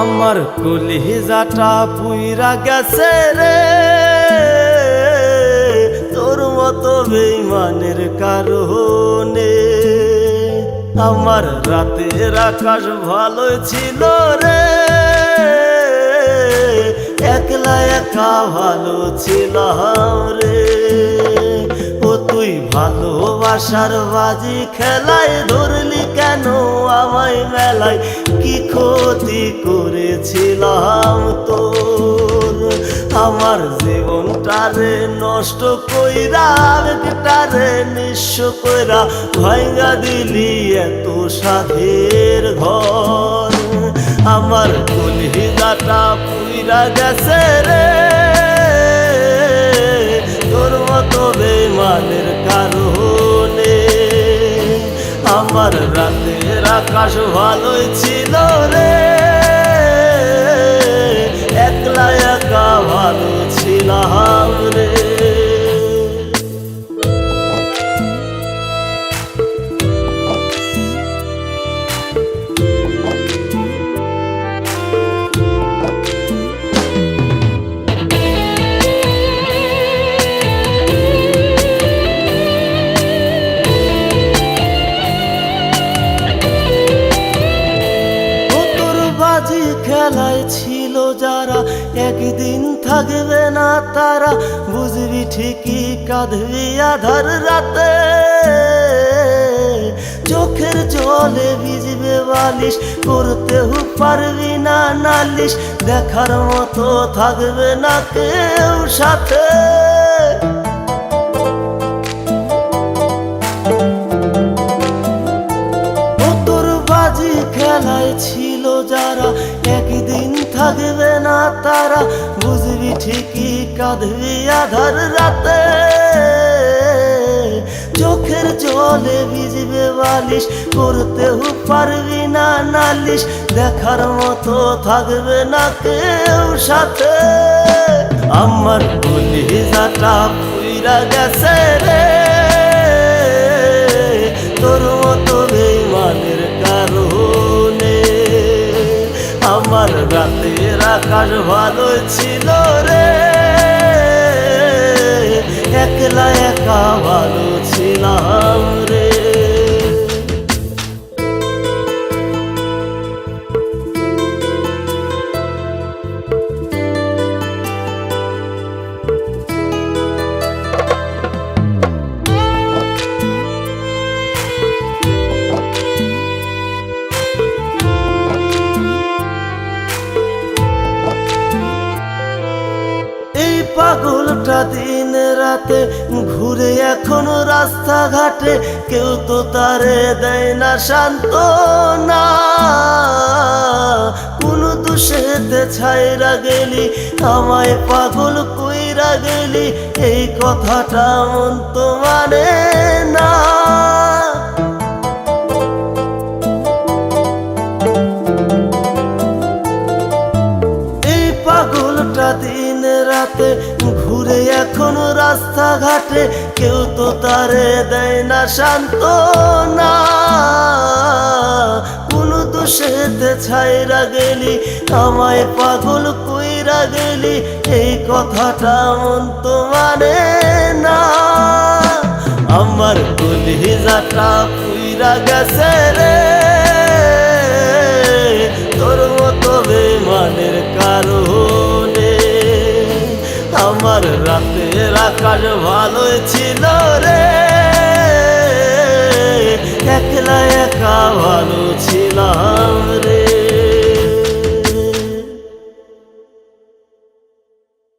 আমার কলিজাটা পুইরা গেছে রে তোর মতো বেঈমানের কারণে। আমার রাতের আকাশ ভালো ছিল রে, একলা একা ভালো ছিলাম রে। ও তুই ভালোবাসার বাজি খেলায় ধরলি কেন আমায় মেলায়? কি ক্ষতি করেছিলাম তোর? আমার জীবনটারে নষ্ট কইরা আবেগটারে নিঃস্ব কইরা ভাঙা দিলি এত সাধের ঘর। আমার কলিজাটা পুইরা গেছে রে তোর মতো বেঈমানের কারণে। আমার রাতের আকাশ ভালোই ছিল রে, একলা একা ভালো ছিলাম রে। খেলায় ছিল যারা একদিন থাকবে না তারা, বুঝবি ঠিকই কাঁদবি আধার রাতে। চোখের জলে ভিজবে বালিশ, করতেও পারবি না নালিশ, দেখার মতো থাকবে না কেউ সাথে। খেলায় ছিল যারা একদিন থাকবে না তারা, বুঝবি ঠিকই কাঁদবি আধার রাতে। চোখের জলে ভিজবে বালিশ, করতেও পারবি না নালিশ, দেখার মতো থাকবে না কেউ সাথে। আমার কলিজাটা পুইরা গেছে রে তোর মতো বেঈমানের কারণে। আমার রাতের আকাশ ভালো ছিল রে, একলা একা ভালো ছিলাম রে। পাগলটা দিন রাতে ঘুরে এখন রাস্তাঘাটে, কেউ তো তারে দেয় না সান্ত্বনা। কোন দোষেতে ছাইরা গেলি আমায় পাগল কইরা গেলি, এই কথাটা মন তো মানে না। এই পাগলটা দিন রাতে ঘুরে এখন রাস্তাঘাটে, কেউ তো তারে দেয় না সান্ত্বনা। কোন দোষেতে ছাইরা গেলি আমায় পাগল কইরা গেলি, এই কথাটা মন তো মানে না। আমার কলিজাটা পুইরা গেছে রে তোর মতো বেঈমানের কারণে। আমার রাতের আকাশ ভালোই ছিল রে, একলা একা ভালো ছিলাম রে।